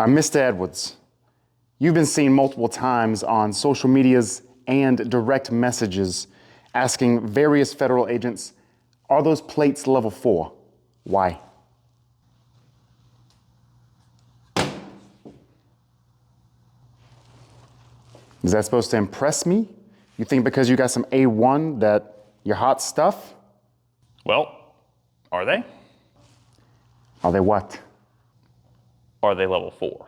Mr. Edwards, you've been seen multiple times on social medias and direct messages asking various federal agents, are those plates level 4? Why? Is that supposed to impress me? You think because you got some A1 that you're hot stuff? Well, are they? Are they what? Are they level 4?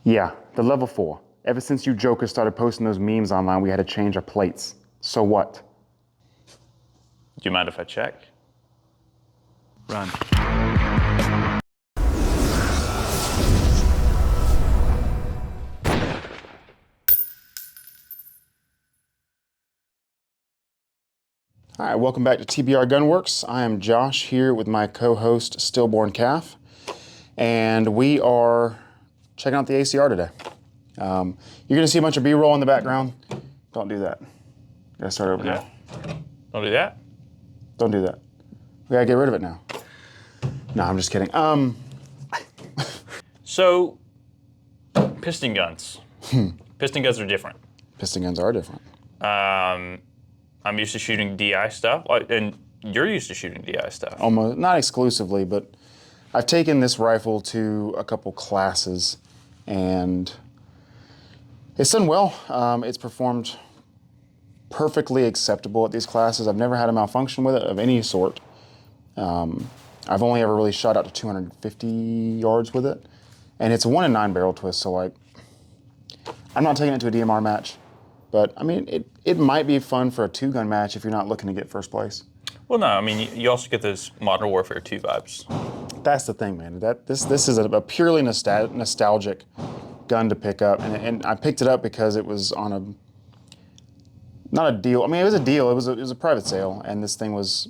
Yeah, the level 4. Ever since you jokers started posting those memes online, we had to change our plates. So what? Do you mind if I check? Run. All right, welcome back to TBR Gunworks. I am Josh here with my co-host Stillborn Calf, and we are checking out the ACR today. You're gonna see a bunch of B-roll in the background. Don't do that. Gotta start over now. Don't do that? Don't do that. We gotta get rid of it now. No, I'm just kidding. So, piston guns. Piston guns are different. Piston guns are different. I'm used to shooting DI stuff, and you're used to shooting DI stuff. Almost, not exclusively, but I've taken this rifle to a couple classes, and it's done well. It's performed perfectly acceptable at these classes. I've never had a malfunction with it of any sort. I've only ever really shot out to 250 yards with it, and it's a 1 in 9 barrel twist, so like, I'm not taking it to a DMR match, but I mean, it might be fun for a 2-gun match if you're not looking to get first place. Well, no, I mean, you also get those Modern Warfare 2 vibes. That's the thing, man. This is a purely nostalgic gun to pick up, and I picked it up because it was on not a deal. I mean, it was a deal. It was a private sale, and this thing was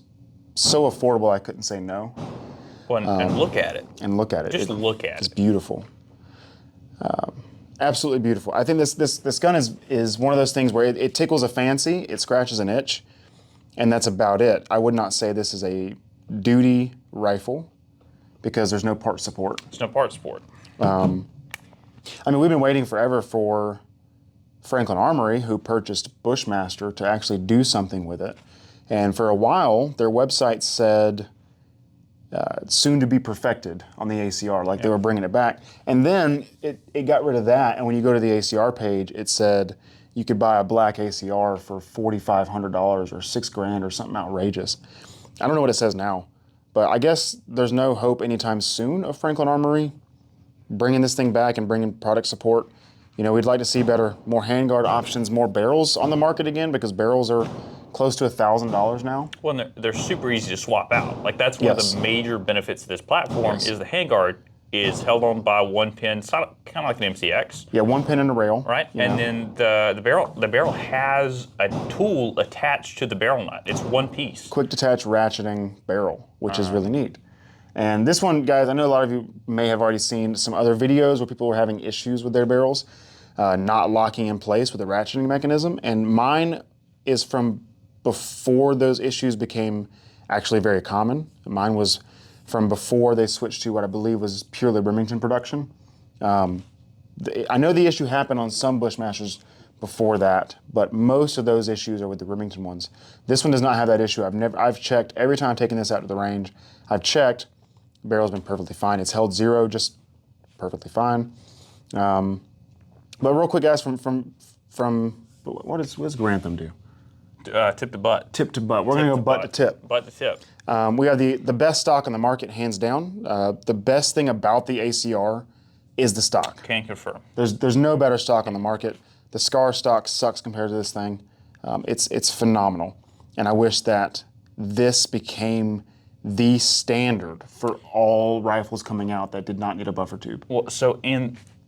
so affordable I couldn't say no. Well, and look at it. And look at it. Just look at it. It's beautiful. Absolutely beautiful. I think this gun is one of those things where it tickles a fancy, it scratches an itch, and that's about it. I would not say this is a duty rifle because there's no part support. There's no part support. I mean, we've been waiting forever for Franklin Armory, who purchased Bushmaster, to actually do something with it. And for a while, their website said soon to be perfected on the ACR, like they were bringing it back. And then it got rid of that, and when you go to the ACR page, it said you could buy a black ACR for $4,500 or $6,000 or something outrageous. I don't know what it says now, but I guess there's no hope anytime soon of Franklin Armory bringing this thing back and bringing product support. You know, we'd like to see more handguard options, more barrels on the market again, because barrels are close to $1,000 now. Well, and they're super easy to swap out. Like, that's one of the major benefits of this platform is the handguard is held on by one pin. It's kind of like an MCX. Yeah, one pin and a rail. Right, and then the barrel has a tool attached to the barrel nut. It's one piece. Quick detach ratcheting barrel, which is really neat. And this one, guys, I know a lot of you may have already seen some other videos where people were having issues with their barrels, not locking in place with the ratcheting mechanism. And mine is from before those issues became actually very common. Mine was from before they switched to what I believe was purely Remington production. I know the issue happened on some Bushmasters before that, but most of those issues are with the Remington ones. This one does not have that issue. I've checked every time I've taken this out to the range. I've checked. The barrel's been perfectly fine. It's held 0, just perfectly fine. But real quick, guys, from what does Grantham do? Tip to butt. Tip to butt. We're gonna go butt to tip. Butt to tip. We are the best stock on the market, hands down. The best thing about the ACR is the stock. Can confirm. There's no better stock on the market. The SCAR stock sucks compared to this thing. It's phenomenal, and I wish that this became the standard for all rifles coming out that did not need a buffer tube.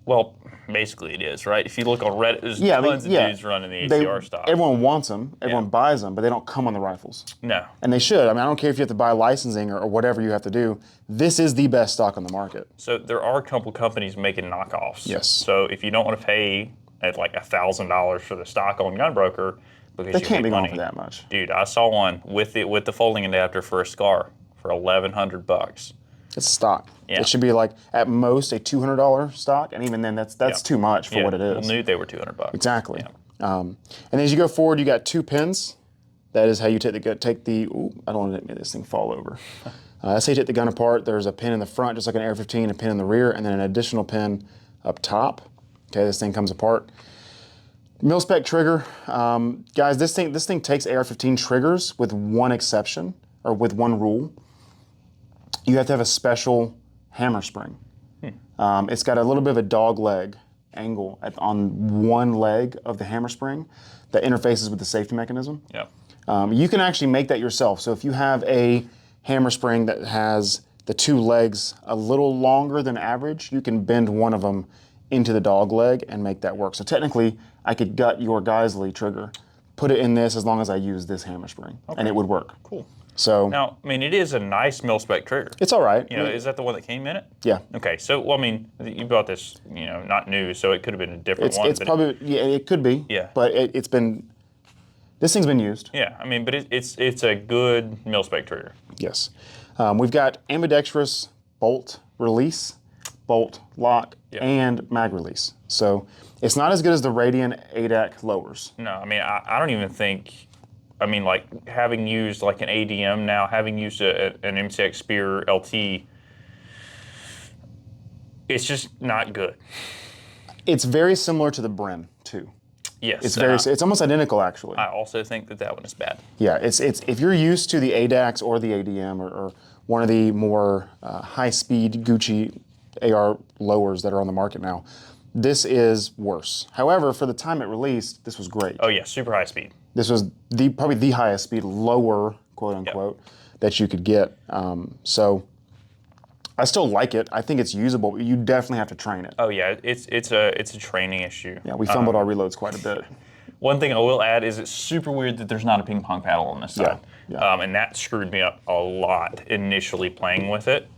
Well, basically it is, right? If you look on Reddit, there's tons of dudes running the ACR stock. Everyone wants them, everyone buys them, but they don't come on the rifles. No. And they should. I mean, I don't care if you have to buy licensing or whatever you have to do. This is the best stock on the market. So there are a couple companies making knockoffs. Yes. So if you don't want to pay at like $1,000 for the stock on Gunbroker, because they can't be going for that much. Dude, I saw one with the folding adapter for a SCAR for $1,100. It's stock. Yeah. It should be like at most a $200 stock, and even then that's too much for what it is. Well, knew they were $200. Exactly. Yeah. And then as you go forward, you got 2 pins. That is how you take the. Ooh, I don't want to make this thing fall over. That's how you take the gun apart. There's a pin in the front, just like an AR-15, a pin in the rear, and then an additional pin up top. Okay, this thing comes apart. Mil-spec trigger, guys. This thing takes AR-15 triggers with one exception, or with one rule. You have to have a special hammer spring. It's got a little bit of a dog leg angle on one leg of the hammer spring that interfaces with the safety mechanism. Yeah. You can actually make that yourself. So if you have a hammer spring that has the 2 legs a little longer than average, you can bend one of them into the dog leg and make that work. So technically, I could gut your Geisley trigger, put it in this as long as I use this hammer spring, and it would work. Cool. So now, I mean, it is a nice mil-spec trigger. It's all right. You know, is that the one that came in it? Yeah. Okay, so, well, I mean, you bought this, you know, not new, so it could have been a different one. It's probably, yeah, it could be. Yeah. But it's been, this thing's been used. Yeah, I mean, but it's a good mil-spec trigger. Yes. We've got ambidextrous bolt release, bolt lock, and mag release. So it's not as good as the Radian ADAC lowers. No, I mean, I don't even think, I mean, like, having used like an ADM now, having used an MCX Spear LT, it's just not good. It's very similar to the Bren, too. Yes. It's almost identical, actually. I also think that one is bad. Yeah, it's if you're used to the ADAX or the ADM or one of the more high-speed Gucci AR lowers that are on the market now, this is worse. However, for the time it released, this was great. Oh yeah, super high speed. This was probably the highest speed lower, quote unquote, that you could get. So I still like it. I think it's usable, but you definitely have to train it. Oh yeah, it's a training issue. Yeah, we fumbled our reloads quite a bit. One thing I will add is it's super weird that there's not a ping pong paddle on this side. Yeah. And that screwed me up a lot initially playing with it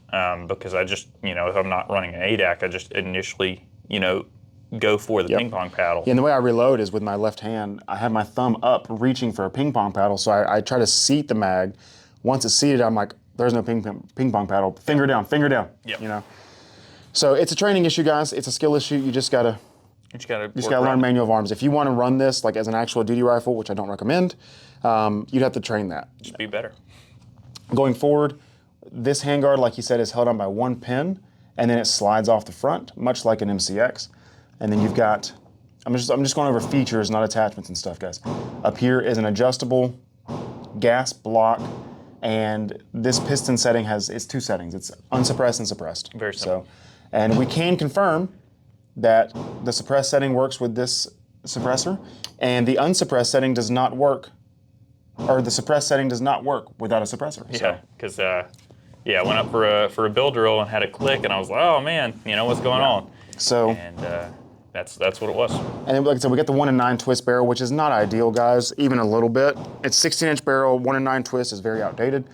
because I just, you know, if I'm not running an ADAC, I just initially, you know, go for the ping pong paddle. Yeah, and the way I reload is with my left hand. I have my thumb up reaching for a ping pong paddle, so I try to seat the mag. Once it's seated, I'm like, there's no ping pong paddle. Finger down, Yep. you know. So it's a training issue, guys. It's a skill issue. You just gotta learn manual of arms. If you want to run this like as an actual duty rifle, which I don't recommend, you'd have to train that. Just be better. Going forward, this handguard, like you said, is held on by one pin, and then it slides off the front, much like an MCX. And then you've got, I'm just going over features, not attachments and stuff, guys. Up here is an adjustable gas block, and this piston setting it's 2 settings. It's unsuppressed and suppressed. Very simple. So, and we can confirm that the suppressed setting works with this suppressor, and the unsuppressed setting does not work, or the suppressed setting does not work without a suppressor. Yeah, because I went up for a bill drill and had a click, and I was like, oh man, you know what's going on. So. And that's what it was. And then, like I said, we got the 1-in-9 twist barrel, which is not ideal, guys, even a little bit. It's 16-inch barrel, 1-in-9 twist is very outdated.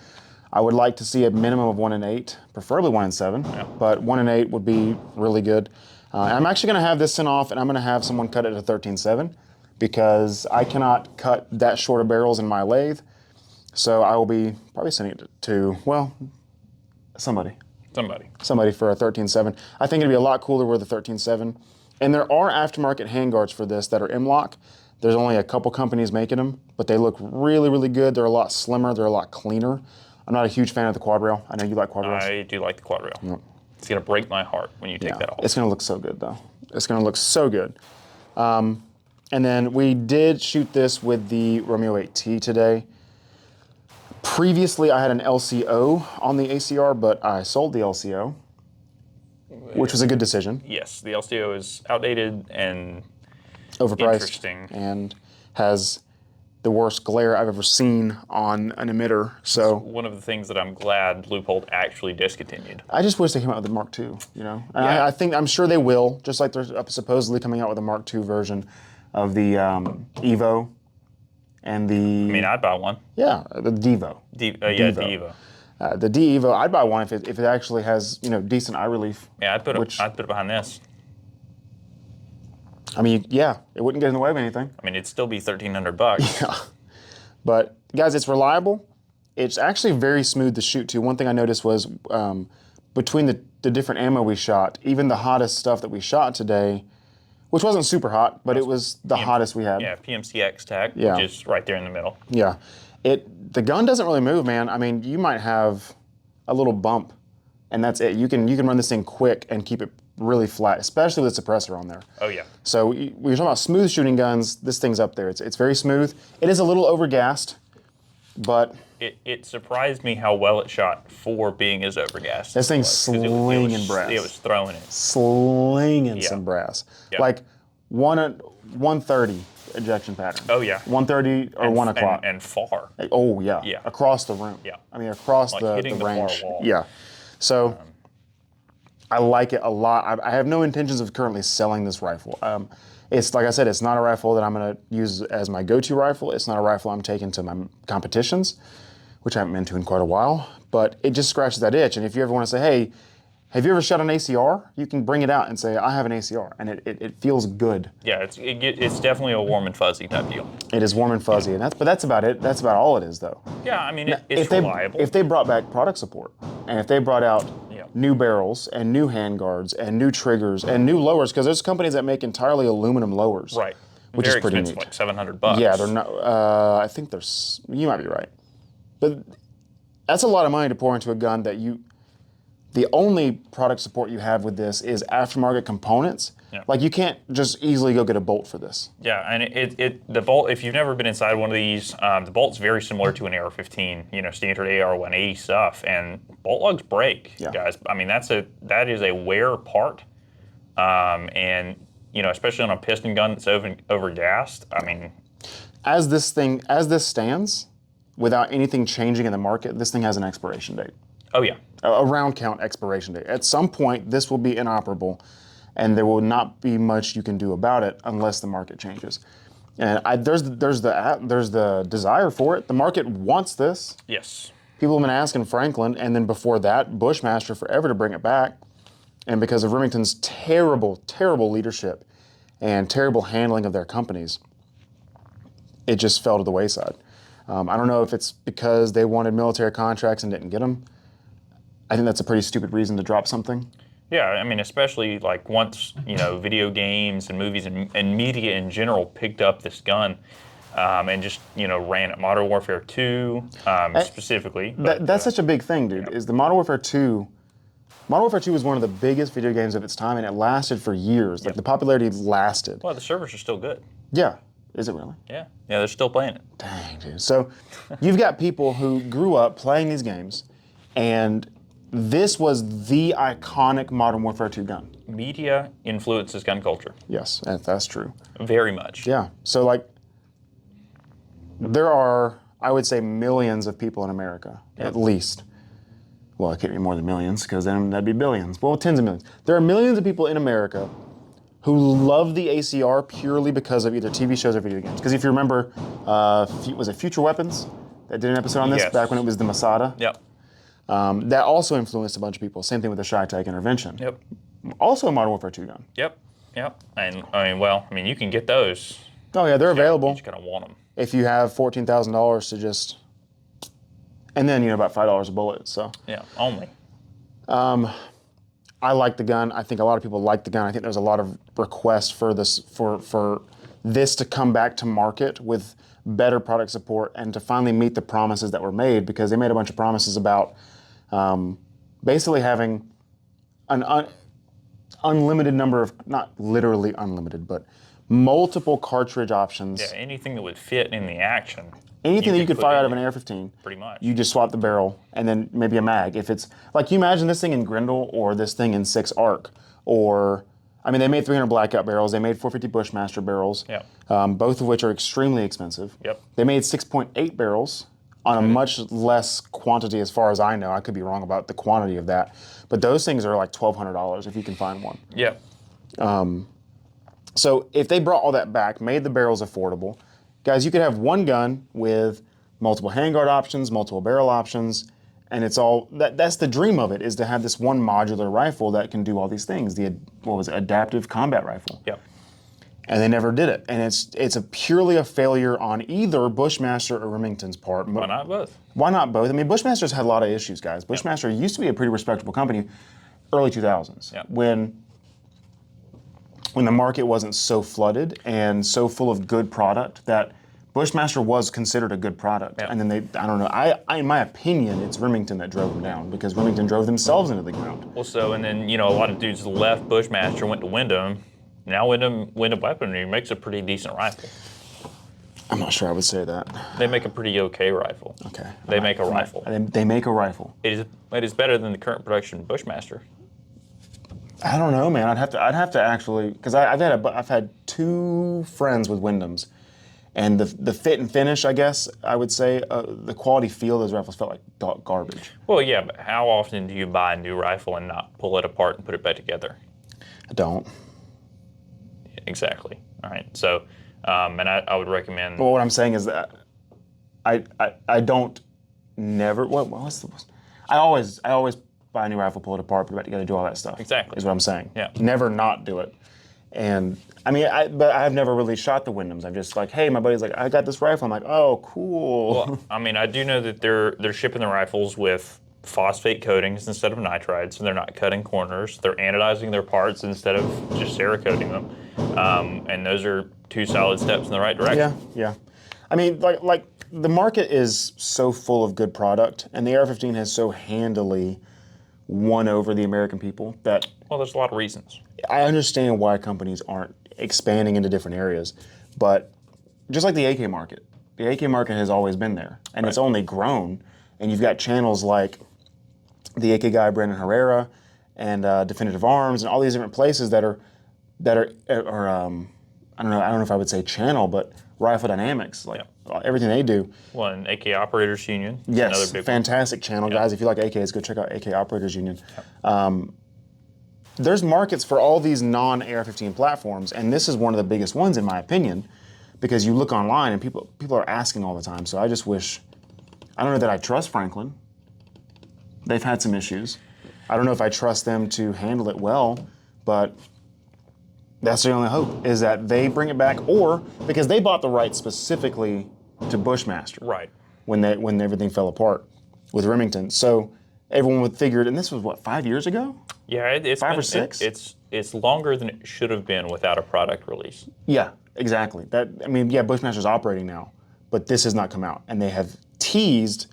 I would like to see a minimum of 1-in-8, preferably 1-in-7, but 1-in-8 would be really good. I'm actually going to have this sent off, and I'm going to have someone cut it at 13.7 because I cannot cut that short of barrels in my lathe. So I will be probably sending it to, well, somebody for a 13.7. I think it'd be a lot cooler with a 13.7. And there are aftermarket handguards for this that are M-LOK. There's only a couple companies making them, but they look really, really good. They're a lot slimmer. They're a lot cleaner. I'm not a huge fan of the quad rail. I know you like quad rails. I do like the quad rail. Yep. It's going to break my heart when you take that off. It's going to look so good, though. It's going to look so good. And then we did shoot this with the Romeo 8T today. Previously, I had an LCO on the ACR, but I sold the LCO, which was a good decision. Yes, the LCO is outdated and overpriced, interesting, and has the worst glare I've ever seen on an emitter. So it's one of the things that I'm glad Leupold actually discontinued. I just wish they came out with the Mark II. You know, and Yeah. I'm sure they will. Just like they're supposedly coming out with a Mark II version of the Evo and the. I mean, I'd buy one. Yeah, the Devo. The Evo. The D-Evo, I'd buy one if it actually has, you know, decent eye relief. Yeah, I'd put it behind this. I mean, yeah, it wouldn't get in the way of anything. I mean, it'd still be $1,300. Yeah, but guys, it's reliable. It's actually very smooth to shoot too. One thing I noticed was between the different ammo we shot, even the hottest stuff that we shot today, which wasn't super hot, but it was the hottest we had. Yeah, PMCX tag, Yeah. which is right there in the middle. Yeah. The gun doesn't really move, man. I mean, you might have a little bump, and that's it. You can run this thing quick and keep it really flat, especially with a suppressor on there. Oh, yeah. So when you're talking about smooth shooting guns, this thing's up there. It's very smooth. It is a little overgassed, but it surprised me how well it shot for being as overgassed. this thing's slinging brass. It was throwing it. Slinging some brass. Yep. Like 130 ejection pattern. Oh, yeah. 130 or 1 o'clock. And far. Oh, yeah. Yeah. Across the room. Yeah. I mean, across Like the hitting the far range. wall. Yeah. So I like it a lot. I have no intentions of currently selling this rifle. It's like I said, it's not a rifle that I'm going to use as my go-to rifle. It's not a rifle I'm taking to my competitions, which I haven't been to in quite a while. But it just scratches that itch. And if you ever want to say, hey, have you ever shot an ACR? You can bring it out and say, I have an ACR, and it feels good. Yeah, it's definitely a warm and fuzzy type deal. It is warm and fuzzy, and that's about it. That's about all it is, though. Yeah, I mean, it's reliable. If they brought back product support, and if they brought out Yeah. new barrels and new handguards and new triggers and new lowers, because there's companies that make entirely aluminum lowers, Right. which Very is pretty expensive, neat. like $700. Yeah, they're not. I think there's. You might be right, but that's a lot of money to pour into a gun that you. The only product support you have with this is aftermarket components. Yeah. Like you can't just easily go get a bolt for this. Yeah, and the bolt, if you've never been inside one of these, the bolt's very similar to an AR-15, standard AR-180 stuff, and bolt lugs break, guys. I mean, that is a wear part, and especially on a piston gun that's overgassed. I mean, as this stands, without anything changing in the market, this thing has an expiration date. oh yeah, A round count expiration date. At some point, this will be inoperable, and there will not be much you can do about it unless the market changes. And there's the desire for it. The market wants this. yes, People have been asking Franklin, and then before that, Bushmaster forever to bring it back. And because of Remington's terrible, terrible leadership and terrible handling of their companies, it just fell to the wayside. I don't know if it's because they wanted military contracts and didn't get them. I think that's a pretty stupid reason to drop something. yeah. I mean, especially like once video games and movies and media in general picked up this gun, and just ran it. Modern Warfare 2 specifically. That's such a big thing, dude. Is the Modern Warfare 2? Modern Warfare 2 was one of the biggest video games of its time, and it lasted for years. Like the popularity lasted. Well, the servers are still good. Yeah. Is it really? Yeah, they're still playing it. Dang, dude. So you've got people who grew up playing these games, and this was the iconic Modern Warfare 2 gun. Media influences gun culture Yes, that's true. very much. Yeah. So like, there are, I would say, millions of people in America, at least. Well, it can't be more than millions, because then that'd be billions. Well, tens of millions. There are millions of people in America who love the ACR purely because of either TV shows or video games. Because if you remember, was it Future Weapons that did an episode on this Yes. back when it was the Masada? Yep. That also influenced a bunch of people. Same thing with the Shy-Tech Intervention. Yep. Also a Modern Warfare 2 gun. Yep. Yep. And I mean, you can get those. Oh yeah, they're You available just gotta want them. if you have $14,000 to just, and then about $5 a bullet. So Yeah. Only. I like the gun. I think a lot of people like the gun. I think there's a lot of requests for this for this to come back to market with better product support and to finally meet the promises that were made, because they made a bunch of promises about basically having an unlimited number of, not literally unlimited, but multiple cartridge options. Yeah. Anything that would fit in the action. Anything that you could put fire out in of an it, AR-15, pretty much. you just swap the barrel and then maybe a mag. If it's like, you imagine this thing in Grendel or this thing in 6 ARC, or I mean, they made 300 blackout barrels. They made 450 Bushmaster barrels, Yep. Both of which are extremely expensive. Yep. They made 6.8 barrels on a much less quantity, as far as I know. I could be wrong about the quantity of that, but those things are like $1,200 if you can find one. Yep. So if they brought all that back, made the barrels affordable, guys, you could have one gun with multiple handguard options, multiple barrel options, and it's all, that's the dream of it, is to have this one modular rifle that can do all these things. The, adaptive combat rifle. Yep. And they never did it. And it's purely a failure on either Bushmaster or Remington's part. Why not both? Why not both? I mean, Bushmaster's had a lot of issues, guys. Bushmaster used to be a pretty respectable company early 2000s when the market wasn't so flooded and so full of good product that Bushmaster was considered a good product. And then I don't know, in my opinion, it's Remington that drove them down because Remington drove themselves into the ground. Well, so, and then, a lot of dudes left Bushmaster, went to Wyndham. Now Wyndham Weaponry makes a pretty decent rifle. I'm not sure I would say that. They make a pretty okay rifle. Okay. They make a rifle. They make a rifle. It is better than the current production Bushmaster. I don't know, man. I'd have to actually, because I've had 2 friends with Wyndhams, and the fit and finish, I guess I would say, the quality feel of those rifles felt like garbage. Well, yeah, but how often do you buy a new rifle and not pull it apart and put it back together? I don't. Exactly. All right. So, and I would recommend. Well, what I'm saying is that I don't never. What's the? I always buy a new rifle, pull it apart, put it back together, do all that stuff. Exactly. Is what I'm saying. Yeah. Never not do it. And I mean, but I've never really shot the Wyndhams. I'm just like, hey, my buddy's like, I got this rifle. I'm like, oh, cool. Well, I mean, I do know that they're shipping the rifles with phosphate coatings instead of nitride, so they're not cutting corners. They're anodizing their parts instead of just Cerakoting them, and those are 2 solid steps in the right direction. Yeah. I mean, like the market is so full of good product, and the AR-15 has so handily won over the American people that. Well, there's a lot of reasons. I understand why companies aren't expanding into different areas, but just like the AK market has always been there, and it's only grown. And you've got channels like the AK guy Brandon Herrera and Definitive Arms and all these different places that are I don't know if I would say channel, but Rifle Dynamics, everything they do. Well, and AK Operators Union. Yes, another big fantastic channel, guys. If you like AKs, go check out AK Operators Union. There's markets for all these non-AR-15 platforms, and this is one of the biggest ones in my opinion, because you look online and people are asking all the time. So I just wish. I don't know that I trust Franklin. They've had some issues. I don't know if I trust them to handle it well, but that's the only hope, is that they bring it back, or because they bought the rights specifically to Bushmaster. Right. When everything fell apart with Remington. So everyone would figure, and this was what, 5 years ago? Yeah, it's 5 or 6? It's longer than it should have been without a product release. Yeah, exactly. Bushmaster's operating now, but this has not come out, and they have teased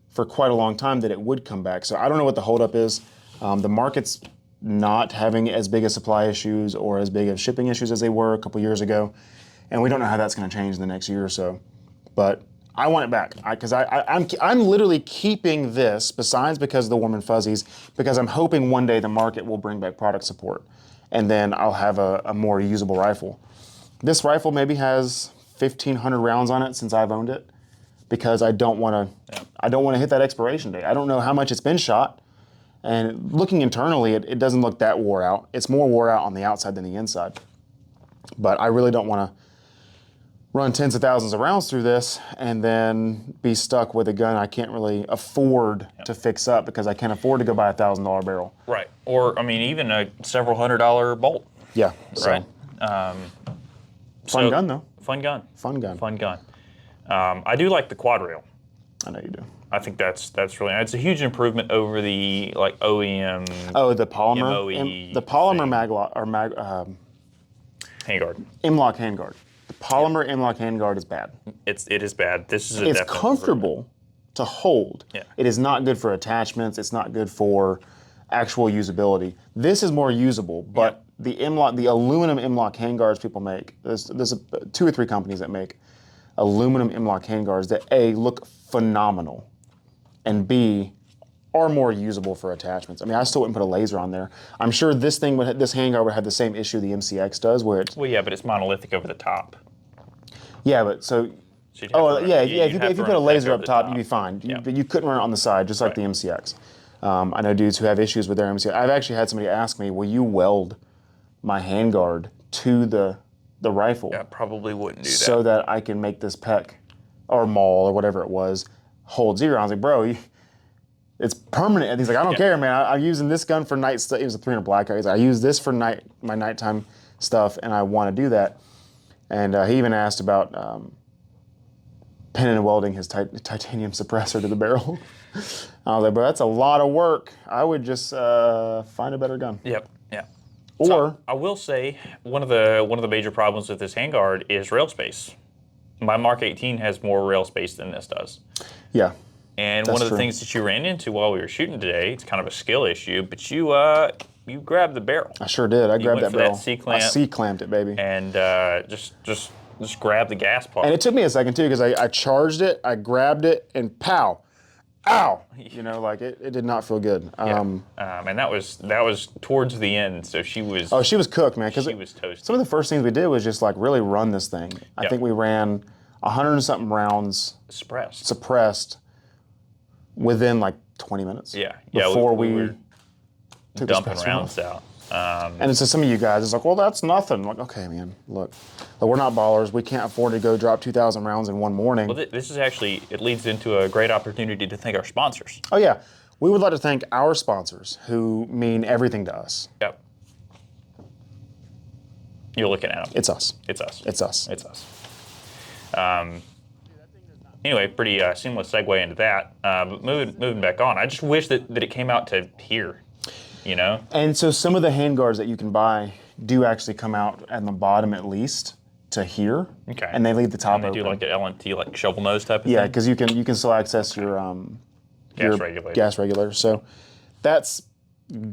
for quite a long time that it would come back. So I don't know what the holdup is. The market's not having as big a supply issues or as big of shipping issues as they were a couple years ago, and we don't know how that's going to change in the next year or so. But I want it back because I'm literally keeping this, besides because of the warm and fuzzies, because I'm hoping one day the market will bring back product support, and then I'll have a more usable rifle. This rifle maybe has 1,500 rounds on it since I've owned it, because I don't want to hit that expiration date. I don't know how much it's been shot, and looking internally, it doesn't look that wore out. It's more wore out on the outside than the inside. But I really don't want to run tens of thousands of rounds through this and then be stuck with a gun I can't really afford to fix up, because I can't afford to go buy a $1,000 barrel. Right. Or, I mean, even a several $100 bolt. Yeah. So. Right. Fun gun, though. Fun gun. Fun gun. Fun gun. I do like the quad rail. I know you do. I think that's really nice. It's a huge improvement over the OEM. Oh, the polymer. MOE the polymer handguard. M-lock handguard. The polymer M-lock handguard is bad. It is bad. This is a It's definite comfortable to hold. Yeah. It is not good for attachments. It's not good for actual usability. This is more usable, but the aluminum M-lock handguards people make. There's 2 or 3 companies that make aluminum M-lock handguards that A, look phenomenal, and B, are more usable for attachments. I mean, I still wouldn't put a laser on there. I'm sure this handguard would have the same issue the MCX does, where it's. Well, yeah, but it's monolithic over the top. Yeah, but so. If you put a laser up top, you'd be fine. But you couldn't run it on the side, just like the MCX. I know dudes who have issues with their MCX. I've actually had somebody ask me, "Will you weld my handguard to the rifle?" Yeah, probably wouldn't do that. So that I can make this pec or maul or whatever it was hold 0. I was like, "Bro, it's permanent." And he's like, "I don't care, man. I'm using this gun for night stuff." It was a 300 Blackout. He's like, "I use this for my nighttime stuff, and I want to do that." And he even asked about pinning and welding his titanium suppressor to the barrel. I was like, bro, that's a lot of work. I would just find a better gun. Yep. Yeah. Or so I will say one of the major problems with this handguard is rail space. My Mark 18 has more rail space than this does. Yeah. And one of the things that you ran into while we were shooting today, it's kind of a skill issue, but you grabbed the barrel. I sure did. I grabbed that barrel. That C-clamp. I C-clamped it, baby. And just grabbed the gas part. And it took me a second too, because I charged it, I grabbed it, and pow, ow! You know, like it did not feel good. And that was towards the end, so she was. Oh, she was cooked, man. Because she was toasted. Some of the first things we did was just like really run this thing. I think we ran 100 and something rounds suppressed within like 20 minutes. Yeah. Before we were took dumping rounds out. And so some of you guys, it's like, well, that's nothing. I'm like, okay, man, look, we're not ballers. We can't afford to go drop 2,000 rounds in one morning. Well, this is actually, it leads into a great opportunity to thank our sponsors. Oh, yeah. We would like to thank our sponsors, who mean everything to us. Yep. You're looking at them. It's us. It's us. It's us. It's us. Anyway, pretty seamless segue into that. But moving back on, I just wish that it came out to here, you know? And so some of the handguards that you can buy do actually come out at the bottom at least to here. Okay. And they leave the top and they open. do like an LNT, like shovel nose type of thing? Yeah, because you can still access your gas regulator. So that's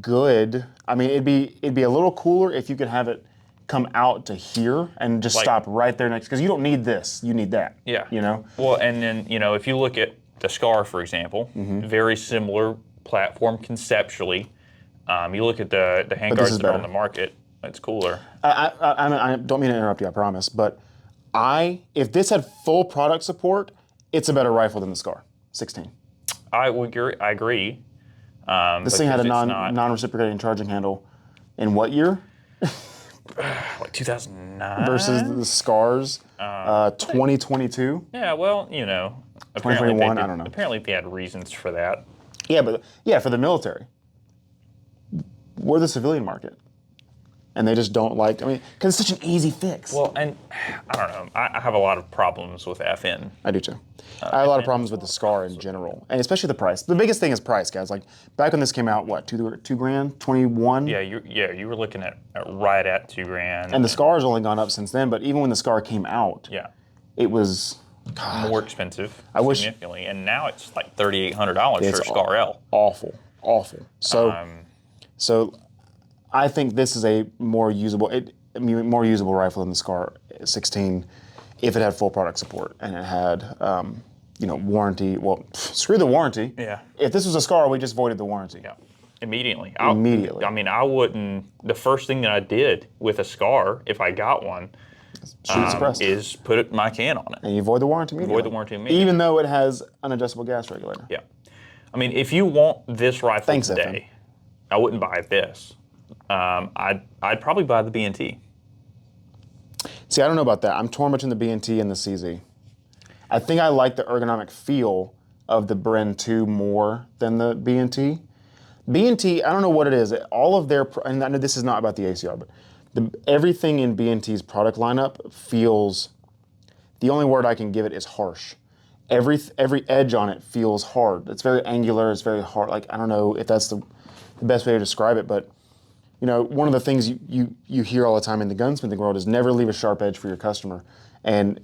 good. I mean, it'd be a little cooler if you could have it come out to here and just stop right there next, because you don't need this, you need that. Yeah. You know? Well, and then, you know, if you look at the Scar, for example, very similar platform conceptually. You look at the handguards that are on the market, it's cooler. I don't mean to interrupt you, I promise, but if this had full product support, it's a better rifle than the Scar 16. I agree. This thing had a non-reciprocating charging handle in what year? Like 2009 versus the Scars 2022. Yeah, well, you know, 2021. I don't know. Apparently, they had reasons for that. Yeah, but for the military, we're the civilian market, and they just don't like. I mean, because it's such an easy fix. Well, and I don't know. I have a lot of problems with FN. I do too. I have a lot of problems with the Scar in general, and especially the price. The biggest thing is price, guys. Like back when this came out, what, $2,000, 21? Yeah, you were looking at right at $2,000. And the Scar has only gone up since then. But even when the Scar came out, it was more expensive, significantly, and now it's like $3,800 for a Scar L. Awful. So I think this is a more usable rifle than the Scar 16 if it had full product support and it had warranty. Well, screw the warranty. Yeah. If this was a Scar, we just voided the warranty. Yeah. Immediately. I mean, I wouldn't. The first thing that I did with a Scar, if I got one, is put my can on it. And you void the warranty immediately. Even though it has an adjustable gas regulator. Yeah. I mean, if you want this rifle today, I wouldn't buy this. I'd probably buy the B&T. See, I don't know about that. I'm torn between the B&T and the CZ. I think I like the ergonomic feel of the Bren 2 more than the B&T. B&T, I don't know what it is. All of their, and I know this is not about the ACR, but everything in B&T's product lineup feels, the only word I can give it is harsh. Every edge on it feels hard. It's very angular, it's very hard. Like, I don't know if that's the best way to describe it, but you know, one of the things you hear all the time in the gunsmithing world is never leave a sharp edge for your customer. And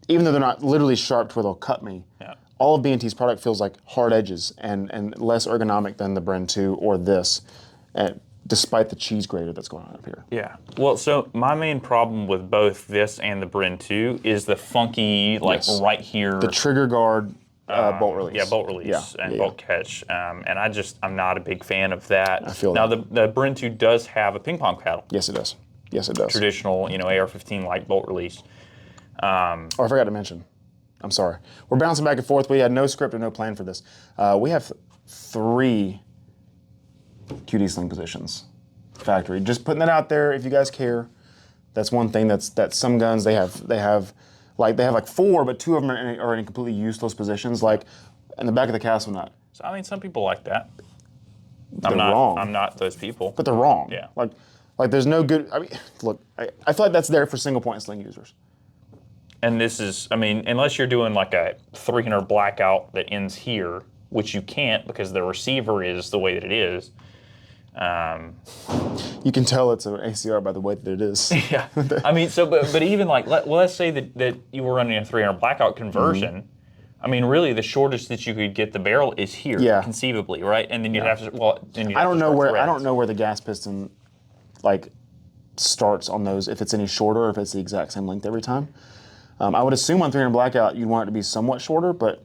even though they're not literally sharp to where they'll cut me, all of B&T's product feels like hard edges and less ergonomic than the Bren 2 or this, despite the cheese grater that's going on up here. Yeah. Well, so my main problem with both this and the Bren 2 is the funky, right here. The trigger guard bolt release. Yeah, bolt release and bolt catch. And I'm not a big fan of that. I feel now, that. the Bren 2 does have a ping pong paddle. Yes, it does. Yes, it does. Traditional, AR-15 like bolt release. I forgot to mention. I'm sorry. We're bouncing back and forth. We had no script or no plan for this. We have 3 QD sling positions. Factory. Just putting that out there if you guys care. That's one thing that some guns they have like 4, but 2 of them are in completely useless positions, like in the back of the castle nut. So I mean, some people like that. They're wrong. I'm not those people. But they're wrong. Yeah. Like Like there's no good, I mean, look, I feel like that's there for single point sling users. And this is, I mean, unless you're doing like a 300 blackout that ends here, which you can't because the receiver is the way that it is. You can tell it's an ACR by the way that it is. Yeah. I mean, so, but even like, let's say that you were running a 300 blackout conversion. I mean, really, the shortest that you could get the barrel is here, conceivably, right? And then you'd have to, well, then I don't know where the gas piston, like, starts on those, if it's any shorter or if it's the exact same length every time. I would assume on 300 blackout you'd want it to be somewhat shorter, but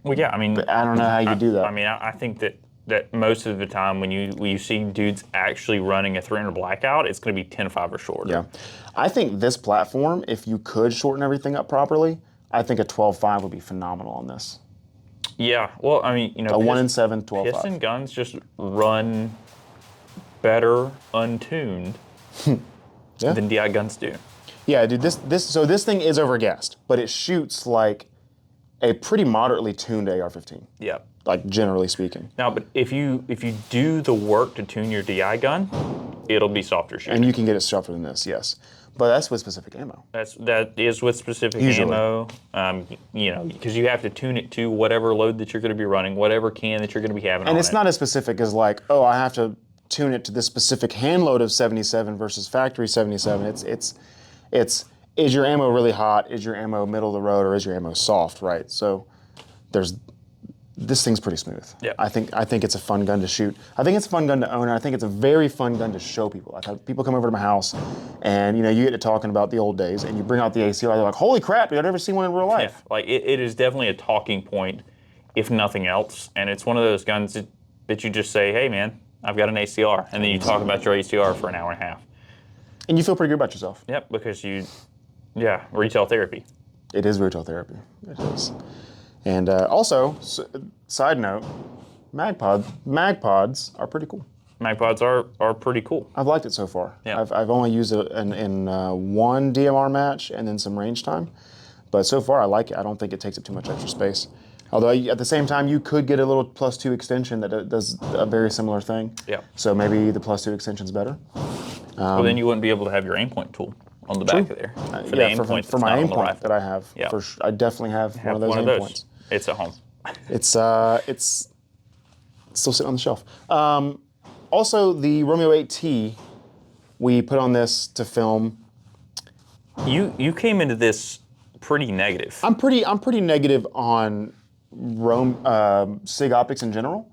well, yeah, I mean, but I don't know how you do that. I mean, I think that most of the time when you see dudes actually running a 300 blackout, it's going to be 10.5 or shorter. Yeah, I think this platform, if you could shorten everything up properly, I think a 12.5 would be phenomenal on this. Yeah, well, I mean, you know, a 1-in-7 12.5. Piston guns just run better untuned than DI guns do. Yeah, dude, this thing is overgassed, but it shoots like a pretty moderately tuned AR-15. Yeah. Like generally speaking. Now, but if you do the work to tune your DI gun, it'll be softer shooting. And you can get it softer than this, yes. But that's with specific ammo. That is with specific ammo. You know, because you have to tune it to whatever load that you're going to be running, whatever can that you're going to be having. And it's not as specific as like, oh, I have to tune it to this specific hand load of 77 versus factory 77. It's is your ammo really hot? Is your ammo middle of the road, or is your ammo soft? Right. So this thing's pretty smooth. Yeah. I think it's a fun gun to shoot. I think it's a fun gun to own, and I think it's a very fun gun to show people. I've had people come over to my house, and you know, you get to talking about the old days, and you bring out the ACR, they're like, "Holy crap! Dude, I've never seen one in real life." Yeah. Like it is definitely a talking point, if nothing else, and it's one of those guns that you just say, "Hey, man, I've got an ACR," and then you talk about your ACR for an hour and a half, and you feel pretty good about yourself. Yep, because retail therapy. It is retail therapy. It is. And also, side note, MagPods are pretty cool. MagPods are pretty cool. I've liked it so far. Yeah. I've only used it in one DMR match and then some range time. But so far, I like it. I don't think it takes up too much extra space. Although, at the same time, you could get a little +2 extension that does a very similar thing. Yeah. So maybe the +2 extension's better. Well, then you wouldn't be able to have your aim point tool on the back of there. For my aim point that I have. Yeah. I definitely have one of those aim points. It's at home. It's still sitting on the shelf. Also, the Romeo 8T, we put on this to film. You came into this pretty negative. I'm pretty negative on SIG optics in general,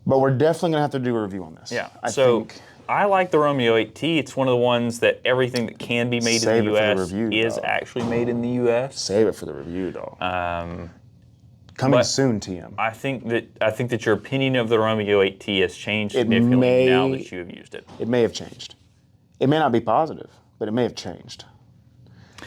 but we're definitely gonna have to do a review on this. Yeah. I like the Romeo 8T. It's one of the ones that everything that can be made in the U.S. is actually made in the U.S. Save it for the review, though. Coming soon, TM. I think that your opinion of the Romeo 8T has changed significantly now that you have used it. It may have changed. It may not be positive, but it may have changed.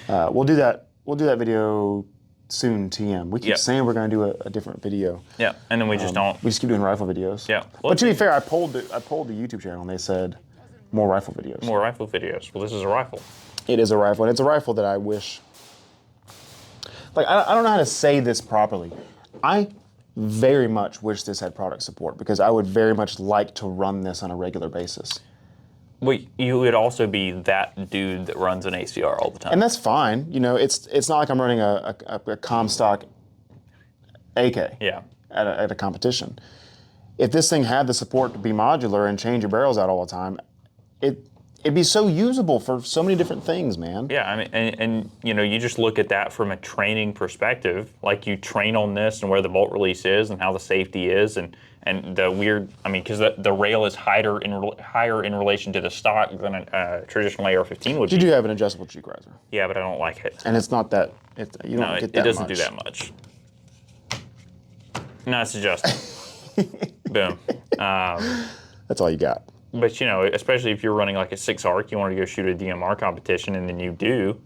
We'll do that video soon, TM. We keep saying we're going to do a different video. Yeah, and then we just don't. We just keep doing rifle videos. Yeah. But to be fair, I polled the YouTube channel, and they said more rifle videos. More rifle videos. Well, this is a rifle. It is a rifle, and it's a rifle that I wish. Like, I don't know how to say this properly. I very much wish this had product support, because I would very much like to run this on a regular basis. Well, you would also be that dude that runs an ACR all the time. And that's fine. You know, it's not like I'm running a Comstock AK at a competition. If this thing had the support to be modular and change your barrels out all the time, it'd be so usable for so many different things, man. Yeah, I mean, and you know, you just look at that from a training perspective. Like, you train on this and where the bolt release is and how the safety is, and the weird, I mean, because the rail is higher in relation to the stock than a traditional AR-15 would be. You do have an adjustable cheek riser. Yeah, but I don't like it. And it's not that, you don't get that much. It doesn't do that much. No, it's adjustable. Boom. That's all you got. But, you know, especially if you're running like a 6-arc, you want to go shoot a DMR competition, and then you do.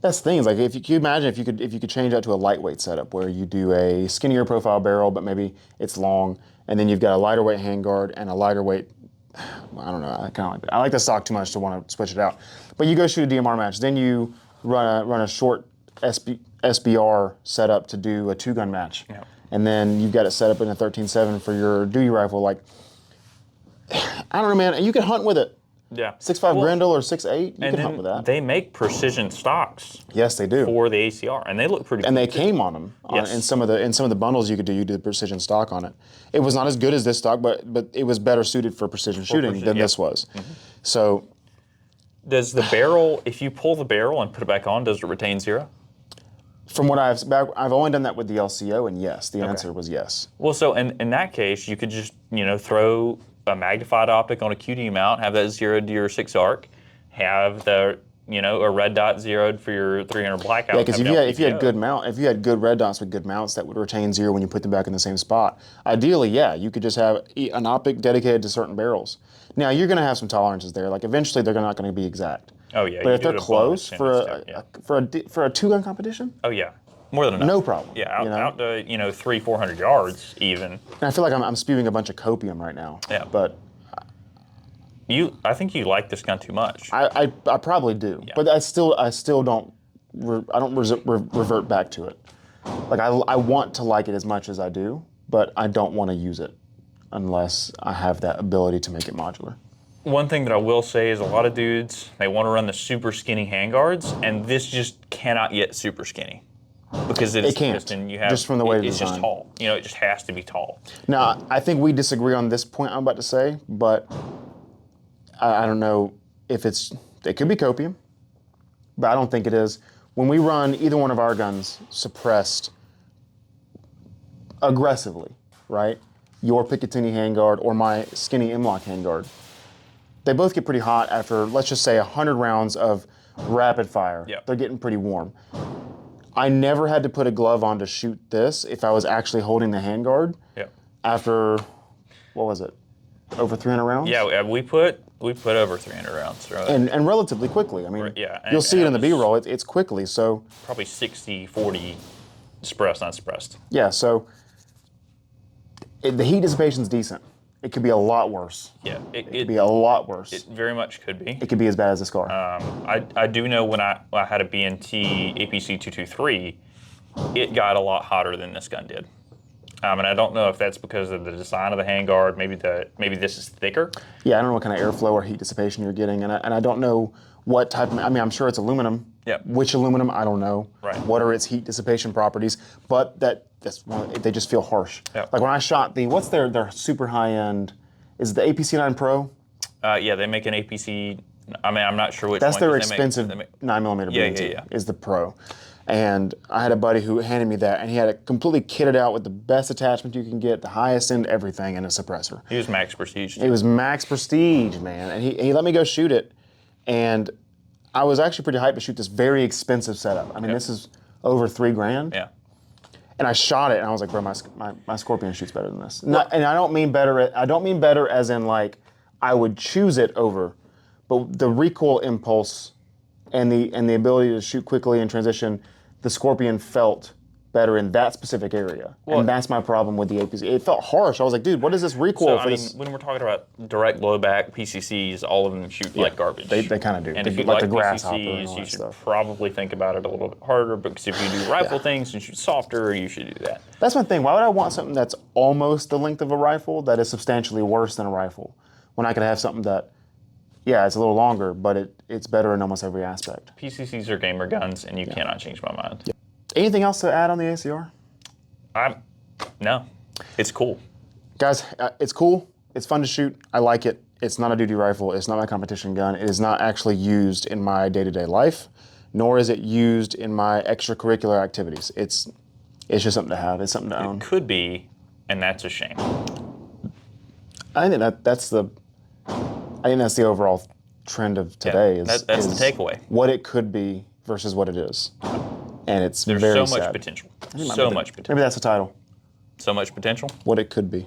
That's the thing. Is like, if you could imagine if you could change that to a lightweight setup where you do a skinnier profile barrel, but maybe it's long, and then you've got a lighter weight handguard and a lighter weight. I don't know. I kind of like that. I like the stock too much to want to switch it out. But you go shoot a DMR match, then you run a short SBR setup to do a 2-gun match, and then you've got it set up in a 13.7 for your duty rifle. Like, I don't know, man. You can hunt with it. Yeah. 6.5 Grendel or 6.8, you can hunt with that. They make precision stocks. Yes, they do. For the ACR, and they look pretty. And cool they came on them. Yes. In some of the bundles you did precision stock on it. It was not as good as this stock, but it was better suited for precision shooting than this was. Mm-hmm. So. Does the barrel, if you pull the barrel and put it back on, does it retain 0? From what I've only done that with the LCO, and yes, the answer was yes. Well, so in that case, you could just throw a magnified optic on a QD mount, have that zeroed to your 6 arc, have the a red dot zeroed for your 300 blackout. Yeah, because if you had good red dots with good mounts that would retain 0 when you put them back in the same spot. Ideally, yeah, you could just have an optic dedicated to certain barrels. Now you're going to have some tolerances there. Like eventually, they're not going to be exact. Oh yeah, but if they're close for a 2-gun competition. Oh yeah. More than enough. No problem. Yeah, out to 300-400 yards even. And I feel like I'm spewing a bunch of copium right now. Yeah. But I think you like this gun too much. I probably do. Yeah. But I still don't revert back to it. Like I want to like it as much as I do, but I don't want to use it unless I have that ability to make it modular. One thing that I will say is a lot of dudes, they want to run the super skinny handguards, and this just cannot get super skinny. Because it can't. Just from the way it's just tall. It just has to be tall. Now, I think we disagree on this point I'm about to say, but I don't know if it could be copium, but I don't think it is. When we run either one of our guns suppressed aggressively, right? Your Picatinny handguard or my skinny M-Lock handguard, they both get pretty hot after, let's just say, 100 rounds of rapid fire. Yep. They're getting pretty warm. I never had to put a glove on to shoot this if I was actually holding the handguard. Yep. After, what was it, over 300 rounds? Yeah, we put over 300 rounds. Right? And relatively quickly. I mean, yeah, you'll see it in the B-roll. It's quickly, so. Probably 60-40 suppressed, not suppressed. Yeah, so the heat dissipation's decent. It could be a lot worse. Yeah, it could be a lot worse. It very much could be. It could be as bad as the Scar. I do know when I had a B&T APC 223, it got a lot hotter than this gun did. And I don't know if that's because of the design of the handguard. Maybe this is thicker. Yeah, I don't know what kind of airflow or heat dissipation you're getting, and I don't know what type of. I mean, I'm sure it's aluminum. Yeah. Which aluminum? I don't know. Right. What are its heat dissipation properties? But they just feel harsh. Yeah. Like when I shot what's their super high end? Is it the APC 9 Pro? Yeah, they make an APC. I mean, I'm not sure which. That's one, their expensive 9mm B&T. Yeah. Is the Pro. And I had a buddy who handed me that, and he had it completely kitted out with the best attachment you can get, the highest end everything, and a suppressor. He was max prestige. It was max prestige, man. And he let me go shoot it, and I was actually pretty hyped to shoot this very expensive setup. I mean, This is over $3,000. Yeah. And I shot it, and I was like, bro, my Scorpion shoots better than this. And I don't mean better. I don't mean better as in like I would choose it over, but the recoil impulse and the ability to shoot quickly and transition, the Scorpion felt better in that specific area. Well, and that's my problem with the APC. It felt harsh. I was like, dude, what is this recoil for this? When we're talking about direct blowback PCCs, all of them shoot like garbage. They kind of do. And if you like the grasshopper PCCs, you should probably think about it a little bit harder, because if you do rifle things and shoot softer, you should do that. That's my thing. Why would I want something that's almost the length of a rifle that is substantially worse than a rifle, when I could have something that, yeah, it's a little longer, but it's better in almost every aspect. PCCs are gamer guns, and you cannot change my mind. Yeah. Anything else to add on the ACR? No. It's cool. Guys, it's cool. It's fun to shoot. I like it. It's not a duty rifle. It's not my competition gun. It is not actually used in my day-to-day life, nor is it used in my extracurricular activities. It's just something to have. It's something to own. It could be, and that's a shame. I think that's the overall trend of today. That's the takeaway. What it could be versus what it is. And it's There's very so much sad. potential. So much potential. Maybe that's the title. So much potential? What it could be.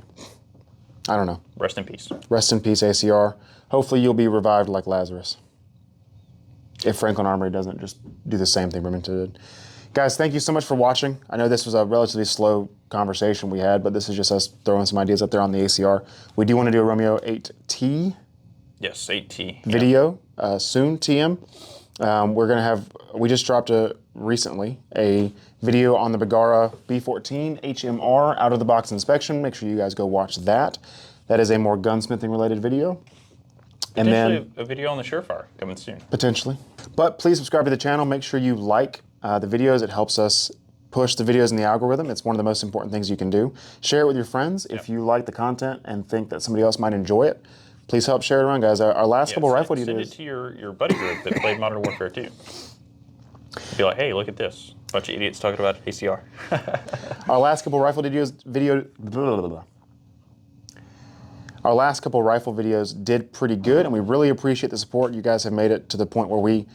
I don't know. Rest in peace. Rest in peace, ACR. Hopefully you'll be revived like Lazarus. If Franklin Armory doesn't just do the same thing Remington did. Guys, thank you so much for watching. I know this was a relatively slow conversation we had, but this is just us throwing some ideas up there on the ACR. We do want to do a Romeo 8T. Yes, 8T. Video soon, TM. We just dropped recently a video on the Bergara B14 HMR out of the box inspection. Make sure you guys go watch that. that is a more gunsmithing related video. And Potentially then a video on the Surefire coming soon. Potentially. But please subscribe to the channel. Make sure you like the videos. It helps us push the videos in the algorithm. It's one of the most important things you can do. Share it with your friends. If you like the content and think that somebody else might enjoy it, please help share it around, guys. Our last couple rifle videos. Send it to your buddy group that played Modern Warfare 2. Be like, hey, look at this. Bunch of idiots talking about ACR. Our last couple rifle Our last couple rifle videos did pretty good, and we really appreciate the support. You guys have made it to the point where we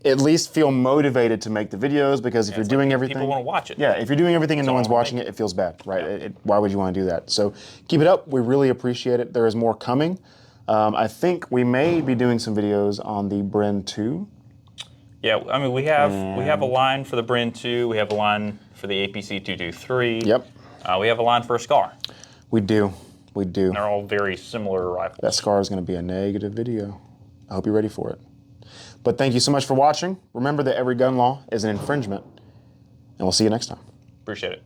at least feel motivated to make the videos, because if you're doing everything... People want to watch it. Yeah, if you're doing everything and no one's watching it, it feels bad, right? Yeah. Why would you want to do that? So keep it up. We really appreciate it. There is more coming. I think we may be doing some videos on the Bren 2. Yeah, I mean, we have a line for the Bren 2. We have a line for the APC 223. Yep. We have a line for a SCAR. We do. We do. And they're all very similar rifles. That SCAR is going to be a negative video. I hope you're ready for it. But thank you so much for watching. Remember that every gun law is an infringement, and we'll see you next time. Appreciate it.